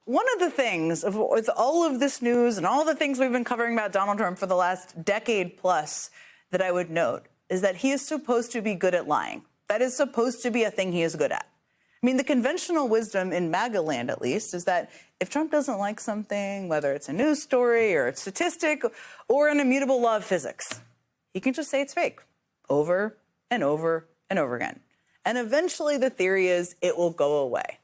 one of the things with all of this news and all the things we've been covering about Donald Trump for the last decade plus that I would note is that he is supposed to be good at lying. That is supposed to be a thing he is good at. I mean, the conventional wisdom in MAGA land, at least, is that if Trump doesn't like something, whether it's a news story or a statistic or an immutable law of physics, he can just say it's fake over and over and over again. And eventually the theory is it will go away.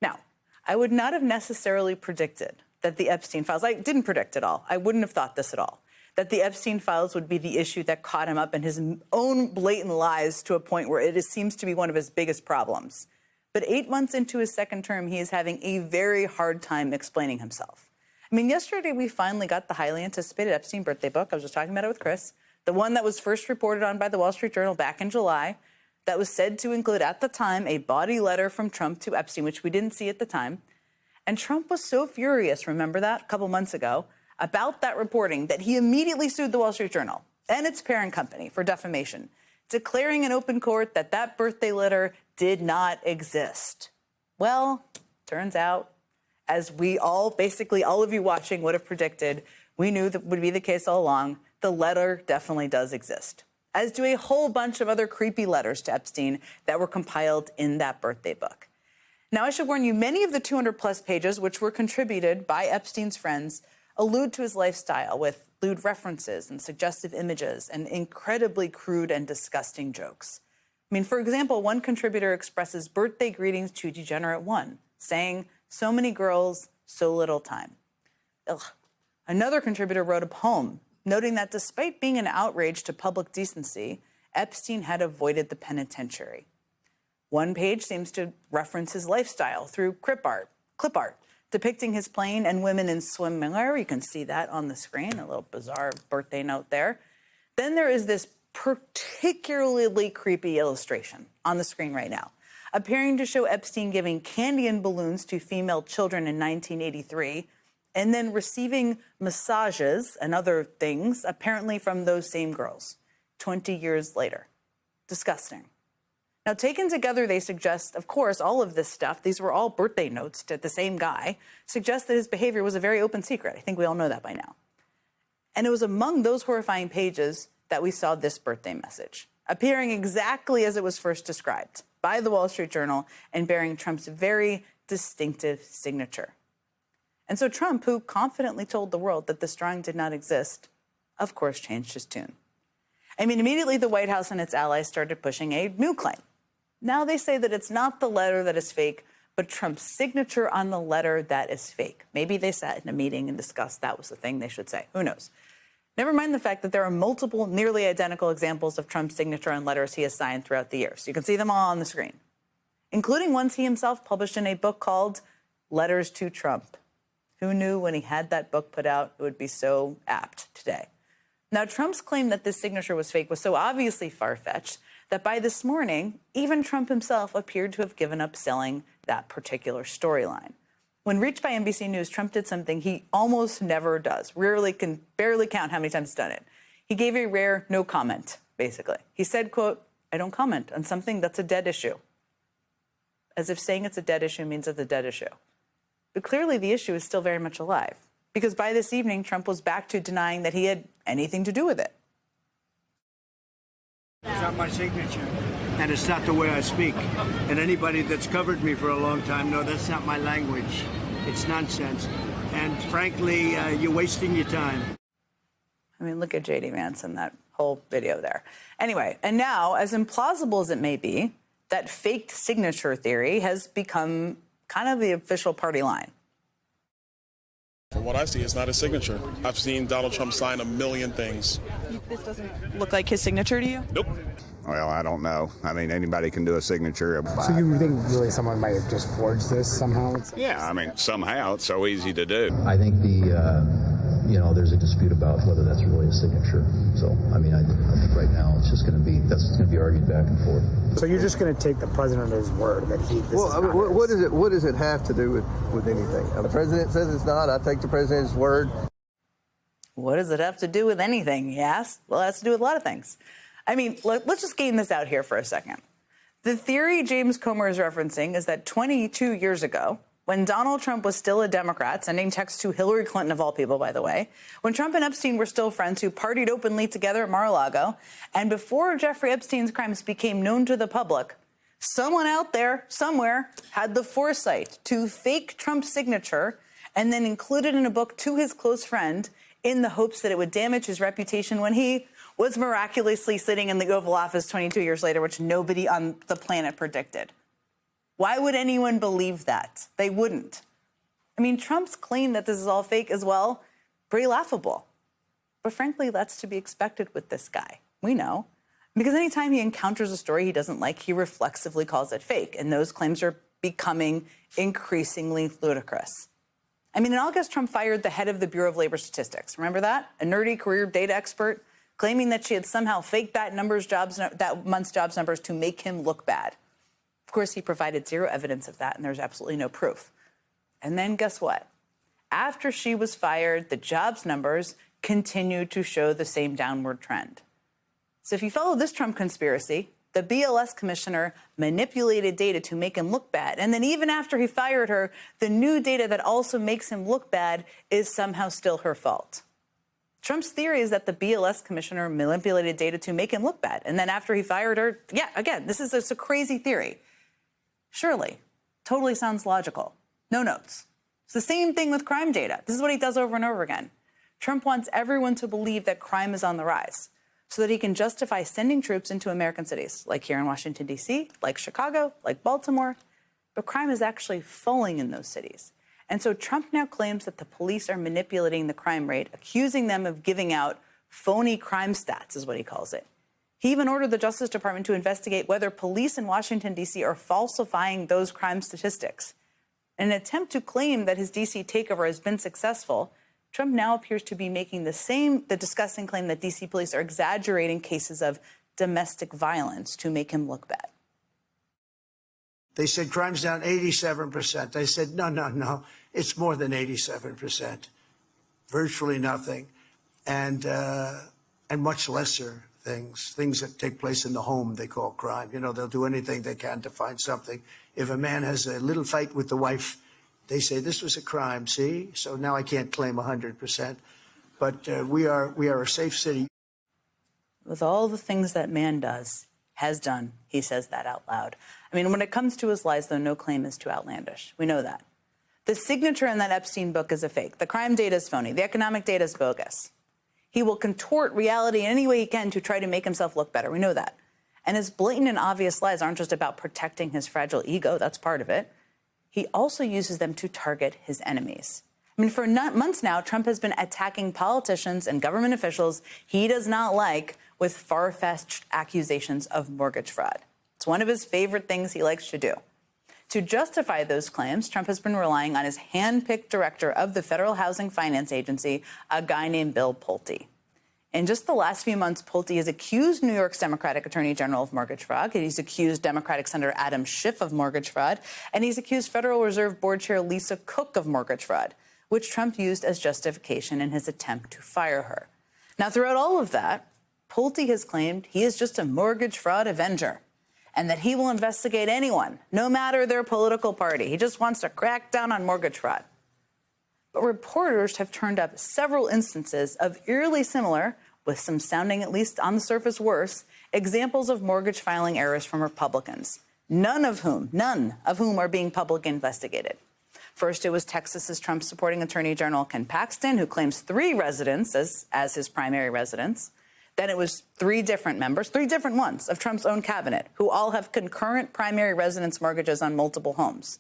Now, I would not have necessarily predicted that the Epstein files, I didn't predict at all. I wouldn't have thought this at all, that the Epstein files would be the issue that caught him up in his own blatant lies to a point where it seems to be one of his biggest problems. But 8 months into his second term, he is having a very hard time explaining himself. I mean, yesterday we finally got the highly anticipated Epstein birthday book. I was just talking about it with Chris. The one that was first reported on by the Wall Street Journal back in July, that was said to include at the time a body letter from Trump to Epstein, which we didn't see at the time. And Trump was so furious, remember that, a couple months ago, about that reporting that he immediately sued the Wall Street Journal and its parent company for defamation, declaring in open court that that birthday letter did not exist. Well, turns out, as we all, basically all of you watching would have predicted, we knew that would be the case all along, the letter definitely does exist, as do a whole bunch of other creepy letters to Epstein that were compiled in that birthday book. Now, I should warn you, many of the 200-plus pages, which were contributed by Epstein's friends, allude to his lifestyle with lewd references and suggestive images and incredibly crude and disgusting jokes. I mean, for example, one contributor expresses birthday greetings to Degenerate One, saying, "So many girls, so little time." Ugh. Another contributor wrote a poem noting that despite being an outrage to public decency, Epstein had avoided the penitentiary. One page seems to reference his lifestyle through clip art, depicting his plane and women in swimwear. You can see that on the screen, a little bizarre birthday note there. Then there is this particularly creepy illustration on the screen right now, appearing to show Epstein giving candy and balloons to female children in 1983, and then receiving massages and other things, apparently from those same girls, 20 years later. Disgusting. Now, taken together, they suggest, of course, all of this stuff, these were all birthday notes to the same guy, suggest that his behavior was a very open secret. I think we all know that by now. And it was among those horrifying pages that we saw this birthday message, appearing exactly as it was first described by the Wall Street Journal and bearing Trump's very distinctive signature. And so Trump, who confidently told the world that this drawing did not exist, of course changed his tune. I mean, immediately the White House and its allies started pushing a new claim. Now they say that it's not the letter that is fake, but Trump's signature on the letter that is fake. Maybe they sat in a meeting and discussed that was the thing they should say. Who knows? Never mind the fact that there are multiple nearly identical examples of Trump's signature on letters he has signed throughout the years. You can see them all on the screen, including ones he himself published in a book called Letters to Trump. Who knew when he had that book put out it would be so apt today? Now, Trump's claim that this signature was fake was so obviously far-fetched that by this morning, even Trump himself appeared to have given up selling that particular storyline. When reached by NBC News, Trump did something he almost never does, can barely count how many times he's done it. He gave a rare no comment, basically. He said, quote, "I don't comment on something that's a dead issue." As if saying it's a dead issue means it's a dead issue. But clearly the issue is still very much alive, because by this evening, Trump was back to denying that he had anything to do with it. It's not my signature, and it's not the way I speak. And anybody that's covered me for a long time knows that's not my language. It's nonsense. And frankly, you're wasting your time. I mean, look at J.D. Vance in that whole video there. Anyway, and now, as implausible as it may be, that faked signature theory has become kind of the official party line. From what I see, it's not his signature. I've seen Donald Trump sign a million things. This doesn't look like his signature to you? Nope. Well, I don't know. I mean, anybody can do a signature. So you think really someone might have just forged this somehow? Yeah, I mean, somehow it's so easy to do. I think there's a dispute about whether that's really a signature. So, I mean, I think right now it's just going to be, that's going to be argued back and forth. So you're just going to take the president at his word that he, what does it have to do with anything? The president says it's not. I take the president's word. What does it have to do with anything, yes? Well, it has to do with a lot of things. I mean, let's just game this out here for a second. The theory James Comer is referencing is that 22 years ago, when Donald Trump was still a Democrat, sending texts to Hillary Clinton, of all people, by the way, when Trump and Epstein were still friends who partied openly together at Mar-a-Lago, and before Jeffrey Epstein's crimes became known to the public, someone out there, somewhere, had the foresight to fake Trump's signature and then include it in a book to his close friend in the hopes that it would damage his reputation when he was miraculously sitting in the Oval Office 22 years later, which nobody on the planet predicted. Why would anyone believe that? They wouldn't. I mean, Trump's claim that this is all fake as well, pretty laughable. But frankly, that's to be expected with this guy. We know. Because anytime he encounters a story he doesn't like, he reflexively calls it fake. And those claims are becoming increasingly ludicrous. I mean, in August, Trump fired the head of the Bureau of Labor Statistics. Remember that? A nerdy career data expert claiming that she had somehow faked that month's jobs numbers to make him look bad. Of course, he provided zero evidence of that, and there's absolutely no proof. And then guess what? After she was fired, the jobs numbers continued to show the same downward trend. So if you follow this Trump conspiracy, the BLS commissioner manipulated data to make him look bad. And then even after he fired her, the new data that also makes him look bad is somehow still her fault. Trump's theory is that the BLS commissioner manipulated data to make him look bad. And then after he fired her, yeah, again, this is a crazy theory. Surely, totally sounds logical. No notes. It's the same thing with crime data. This is what he does over and over again. Trump wants everyone to believe that crime is on the rise so that he can justify sending troops into American cities, like here in Washington, D.C., like Chicago, like Baltimore. But crime is actually falling in those cities. And so Trump now claims that the police are manipulating the crime rate, accusing them of giving out phony crime stats, is what he calls it. He even ordered the Justice Department to investigate whether police in Washington, D.C. are falsifying those crime statistics. In an attempt to claim that his D.C. takeover has been successful, Trump now appears to be making the disgusting claim that D.C. police are exaggerating cases of domestic violence to make him look bad. They said crime's down 87%. I said, no, it's more than 87%. Virtually nothing. And much lesser things that take place in the home they call crime. You know, they'll do anything they can to find something. If a man has a little fight with the wife, they say this was a crime, see? So now I can't claim 100%. But we are a safe city. With all the things that man has done, he says that out loud. I mean, when it comes to his lies, though, no claim is too outlandish. We know that. The signature in that Epstein book is a fake. The crime data is phony. The economic data is bogus. He will contort reality in any way he can to try to make himself look better. We know that. And his blatant and obvious lies aren't just about protecting his fragile ego. That's part of it. He also uses them to target his enemies. I mean, for months now, Trump has been attacking politicians and government officials he does not like with far-fetched accusations of mortgage fraud. It's one of his favorite things he likes to do. To justify those claims, Trump has been relying on his hand-picked director of the Federal Housing Finance Agency, a guy named Bill Pulte. In just the last few months, Pulte has accused New York's Democratic Attorney General of mortgage fraud. He's accused Democratic Senator Adam Schiff of mortgage fraud. And he's accused Federal Reserve Board Chair Lisa Cook of mortgage fraud, which Trump used as justification in his attempt to fire her. Now, throughout all of that, Pulte has claimed he is just a mortgage fraud avenger and that he will investigate anyone, no matter their political party. He just wants to crack down on mortgage fraud. But reporters have turned up several instances of eerily similar, with some sounding at least on the surface worse, examples of mortgage filing errors from Republicans, none of whom are being publicly investigated. First, it was Texas's Trump-supporting Attorney General Ken Paxton, who claims 3 residents as his primary residents. Then it was 3 different members, 3 different ones of Trump's own cabinet, who all have concurrent primary residence mortgages on multiple homes.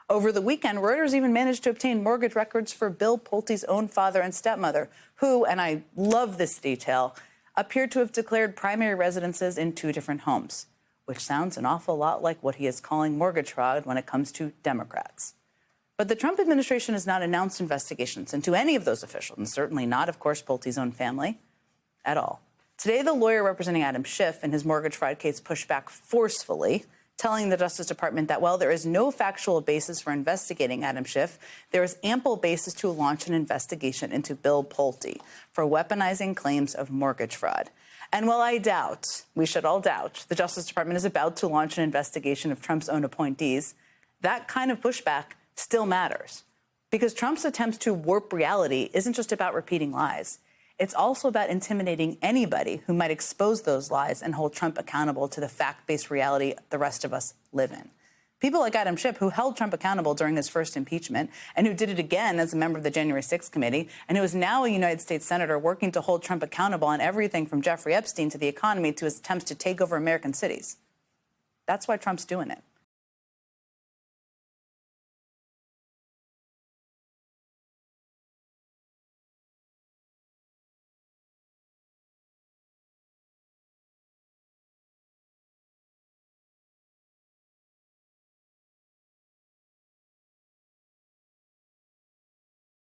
Over the weekend, Reuters even managed to obtain mortgage records for Bill Pulte's own father and stepmother, who, and I love this detail, appeared to have declared primary residences in 2 different homes, which sounds an awful lot like what he is calling mortgage fraud when it comes to Democrats. But the Trump administration has not announced investigations into any of those officials, and certainly not, of course, Pulte's own family at all. Today, the lawyer representing Adam Schiff in his mortgage fraud case pushed back forcefully, telling the Justice Department that while there is no factual basis for investigating Adam Schiff, there is ample basis to launch an investigation into Bill Pulte for weaponizing claims of mortgage fraud. And while we should all doubt, the Justice Department is about to launch an investigation of Trump's own appointees, that kind of pushback still matters. Because Trump's attempts to warp reality isn't just about repeating lies. It's also about intimidating anybody who might expose those lies and hold Trump accountable to the fact-based reality the rest of us live in. People like Adam Schiff, who held Trump accountable during his first impeachment and who did it again as a member of the January 6th committee, and who is now a United States senator working to hold Trump accountable on everything from Jeffrey Epstein to the economy to his attempts to take over American cities. That's why Trump's doing it.